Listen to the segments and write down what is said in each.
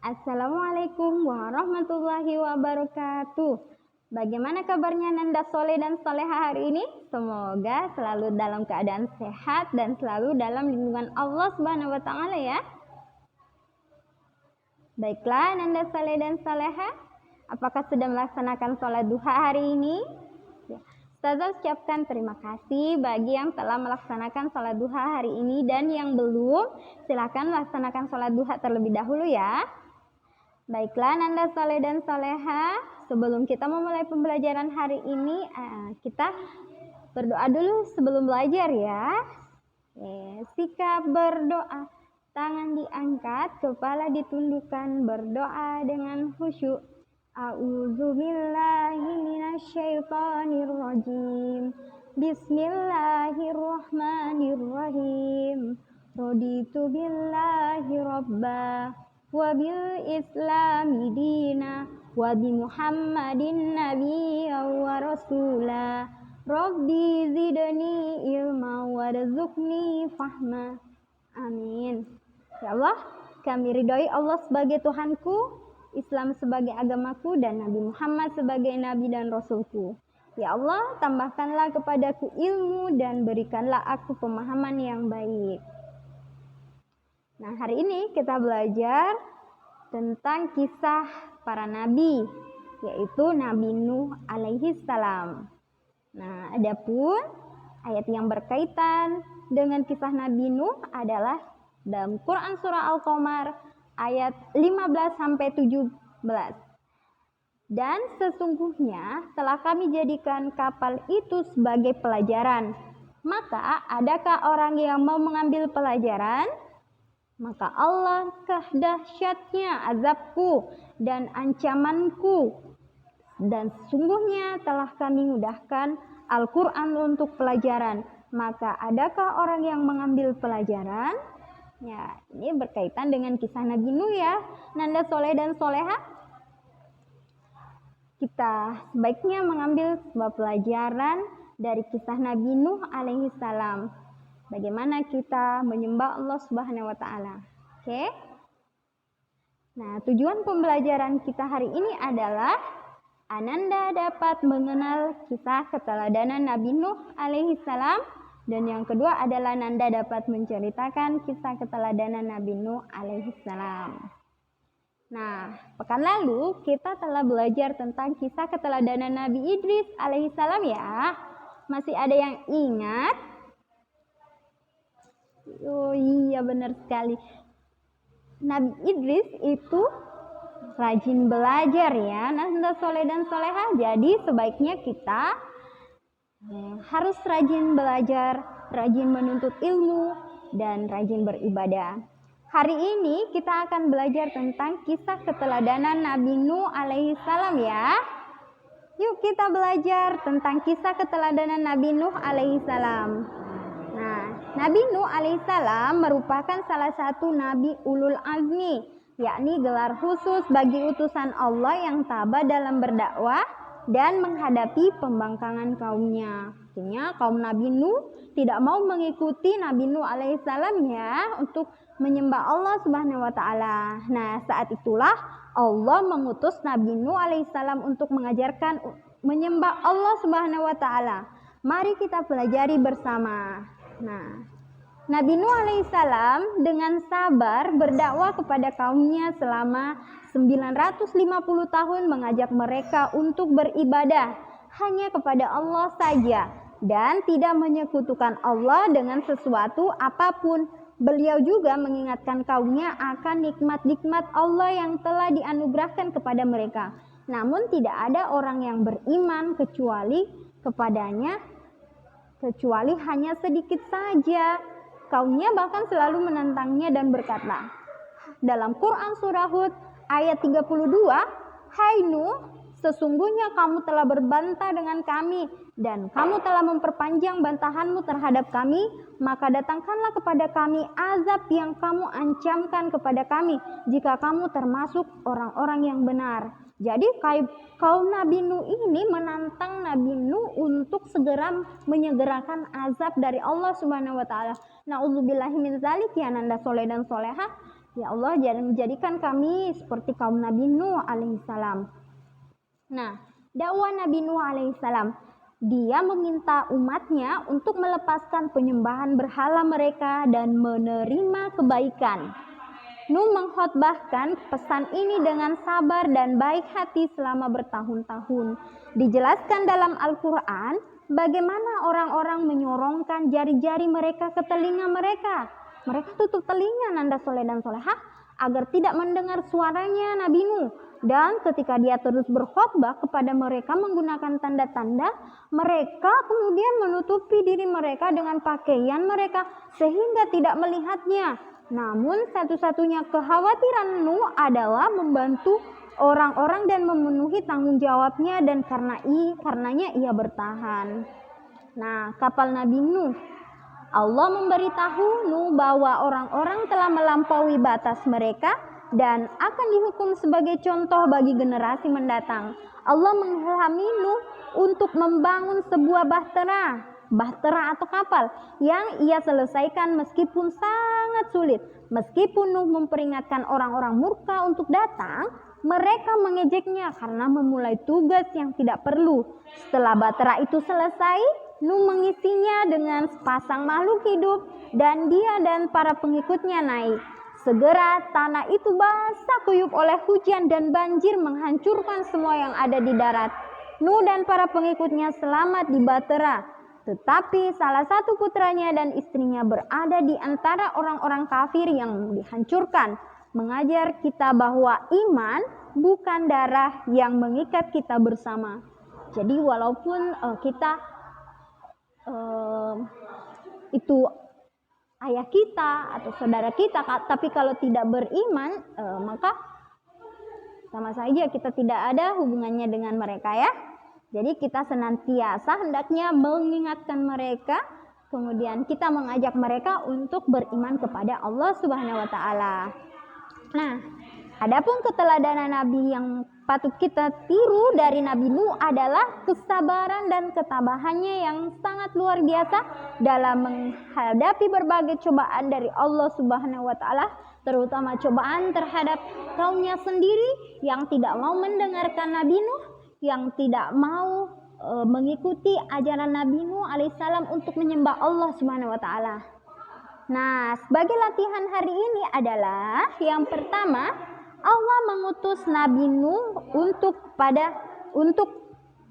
Assalamualaikum warahmatullahi wabarakatuh. Bagaimana kabarnya Nanda Soleh dan Soleha hari ini? Semoga selalu dalam keadaan sehat dan selalu dalam lindungan Allah Subhanahu wa taala ya. Baiklah Nanda Soleh dan Soleha, apakah sudah melaksanakan sholat duha hari ini? Ustazah ucapkan terima kasih bagi yang telah melaksanakan sholat duha hari ini, dan yang belum, silakan melaksanakan sholat duha terlebih dahulu ya. Baiklah Nanda Soleh dan Soleha, sebelum kita memulai pembelajaran hari ini, kita berdoa dulu sebelum belajar ya. Sikap berdoa, tangan diangkat, kepala ditundukkan, berdoa dengan khusyuk. A'udzubillahi minasyaitonirrajim. Bismillahirrahmanirrahim. Raditu billahi rabba wa bil islami dina wa bi muhammadin nabiyya wa rasula. Rabbi zidni ilma warzuqni fahma. Amin. Ya Allah, kami ridhoi Allah sebagai Tuhanku, Islam sebagai agamaku, dan Nabi Muhammad sebagai Nabi dan Rasulku. Ya Allah, tambahkanlah kepadaku ilmu dan berikanlah aku pemahaman yang baik. Nah, hari ini kita belajar tentang kisah para nabi, yaitu Nabi Nuh alaihi salam. Nah, adapun ayat yang berkaitan dengan kisah Nabi Nuh adalah dalam Quran surah Al-Qamar ayat 15 sampai 17. Dan sesungguhnya telah kami jadikan kapal itu sebagai pelajaran. Maka adakah orang yang mau mengambil pelajaran? Maka Allahkah dahsyatnya azabku dan ancamanku. Dan sesungguhnya telah kami mudahkan Al-Quran untuk pelajaran. Maka adakah orang yang mengambil pelajaran? Ya, ini berkaitan dengan kisah Nabi Nuh ya, Nanda Soleh dan Soleha. Kita sebaiknya mengambil sebuah pelajaran dari kisah Nabi Nuh alaihi salam. Bagaimana kita menyembah Allah Subhanahu wa taala. Oke? Nah, tujuan pembelajaran kita hari ini adalah Ananda dapat mengenal kisah keteladanan Nabi Nuh alaihi salam, dan yang kedua adalah Nanda dapat menceritakan kisah keteladanan Nabi Nuh alaihi salam. Nah, pekan lalu kita telah belajar tentang kisah keteladanan Nabi Idris alaihi salam ya. Masih ada yang ingat? Oh iya, benar sekali. Nabi Idris itu rajin belajar ya, Nanda Soleh dan Soleha. Jadi sebaiknya kita harus rajin belajar, rajin menuntut ilmu, dan rajin beribadah. Hari ini kita akan belajar tentang kisah keteladanan Nabi Nuh alaihi salam ya. Yuk kita belajar tentang kisah keteladanan Nabi Nuh alaihi salam. Nah, Nabi Nuh alaihissalam merupakan salah satu Nabi Ulul Azmi, yakni gelar khusus bagi utusan Allah yang tabah dalam berdakwah dan menghadapi pembangkangan kaumnya. Artinya kaum Nabi Nuh tidak mau mengikuti Nabi Nuh alaihissalam ya, untuk menyembah Allah Subhanahu wa taala. Nah, saat itulah Allah mengutus Nabi Nuh alaihissalam untuk mengajarkan menyembah Allah Subhanahu wa taala. Mari kita pelajari bersama. Nah, Nabi Nuh alaihissalam dengan sabar berdakwah kepada kaumnya selama 950 tahun, mengajak mereka untuk beribadah hanya kepada Allah saja dan tidak menyekutukan Allah dengan sesuatu apapun. Beliau juga mengingatkan kaumnya akan nikmat-nikmat Allah yang telah dianugerahkan kepada mereka. Namun tidak ada orang yang beriman kecuali hanya sedikit saja. Kaumnya bahkan selalu menentangnya dan berkata, dalam Quran surah Hud ayat 32, "Hai Nuh, sesungguhnya kamu telah berbantah dengan kami dan kamu telah memperpanjang bantahanmu terhadap kami, maka datangkanlah kepada kami azab yang kamu ancamkan kepada kami jika kamu termasuk orang-orang yang benar." Jadi kaum Nabi Nuh ini menantang Nabi Nuh untuk segera menyegerakan azab dari Allah Subhanahu wa taala. Nauzubillahi min dzalik ya Nanda Soleh dan Soleha. Ya Allah, jangan menjadikan kami seperti kaum Nabi Nuh alaihissalam. Nah, dakwah Nabi Nuh alaihissalam, dia meminta umatnya untuk melepaskan penyembahan berhala mereka dan menerima kebaikan. Nuh mengkhotbahkan pesan ini dengan sabar dan baik hati selama bertahun-tahun. Dijelaskan dalam Al-Quran bagaimana orang-orang menyorongkan jari-jari mereka ke telinga mereka. Mereka tutup telinga Nanda Soleh dan Solehah agar tidak mendengar suaranya Nabi Nuh. Dan ketika dia terus berkhotbah kepada mereka menggunakan tanda-tanda, mereka kemudian menutupi diri mereka dengan pakaian mereka sehingga tidak melihatnya. Namun satu-satunya kekhawatiran Nuh adalah membantu orang-orang dan memenuhi tanggung jawabnya, dan karenanya ia bertahan. Nah, kapal Nabi Nuh, Allah memberitahu Nuh bahwa orang-orang telah melampaui batas mereka dan akan dihukum sebagai contoh bagi generasi mendatang. Allah mengilhami Nuh untuk membangun sebuah bahtera atau kapal yang ia selesaikan meskipun sangat sulit. Meskipun Nuh memperingatkan orang-orang murka untuk datang, mereka mengejeknya karena memulai tugas yang tidak perlu. Setelah bahtera itu selesai, Nuh mengisinya dengan sepasang makhluk hidup dan dia dan para pengikutnya naik. Segera tanah itu basah kuyup oleh hujan dan banjir menghancurkan semua yang ada di darat. Nuh dan para pengikutnya selamat di bahtera. Tetapi salah satu putranya dan istrinya berada di antara orang-orang kafir yang dihancurkan. Mengajar kita bahwa iman bukan darah yang mengikat kita bersama. Jadi walaupun kita itu ayah kita atau saudara kita, tapi kalau tidak beriman, maka sama saja kita tidak ada hubungannya dengan mereka ya. Jadi kita senantiasa hendaknya mengingatkan mereka, kemudian kita mengajak mereka untuk beriman kepada Allah Subhanahu wa taala. Nah, adapun keteladanan Nabi yang patut kita tiru dari Nabi Nuh adalah kesabaran dan ketabahannya yang sangat luar biasa dalam menghadapi berbagai cobaan dari Allah Subhanahu wa taala, terutama cobaan terhadap kaumnya sendiri yang tidak mau mendengarkan Nabi Nuh, yang tidak mau mengikuti ajaran Nabi Nuh alaihissalam untuk menyembah Allah Subhanahu wa taala. Nah, sebagai latihan hari ini adalah yang pertama, Allah mengutus Nabi Nuh untuk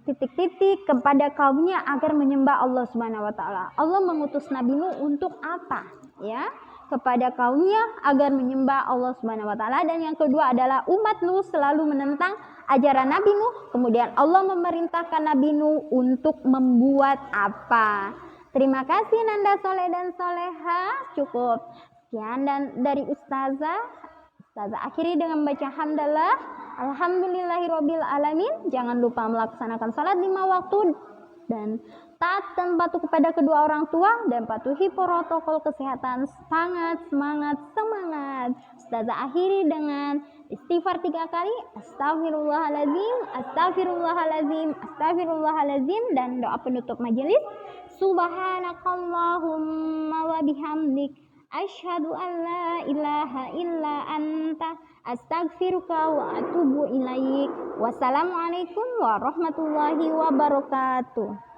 titik-titik kepada kaumnya agar menyembah Allah Subhanahu wa taala. Allah mengutus Nabi Nuh untuk apa? Ya, kepada kaumnya agar menyembah Allah Subhanahu wa taala. Dan yang kedua adalah umat Nuh selalu menentang ajaran Nabi Nuh. Kemudian Allah memerintahkan Nabi Nuh untuk membuat apa? Terima kasih Nanda Soleh dan Soleha. Cukup sekian dan dari Ustazah akhiri dengan baca hamdalah. Alhamdulillahirabbil alamin. Jangan lupa melaksanakan salat 5 waktu dan taat dan patuh kepada kedua orang tua dan patuhi protokol kesehatan. Semangat. Ustazah akhiri dengan istighfar 3 kali. Astagfirullahalazim dan doa penutup majelis. Subhanakallahumma wa bihamdik asyhadu an la ilaha illa anta astaghfiruka wa atubu ilaik. Wassalamualaikum warahmatullahi wabarakatuh.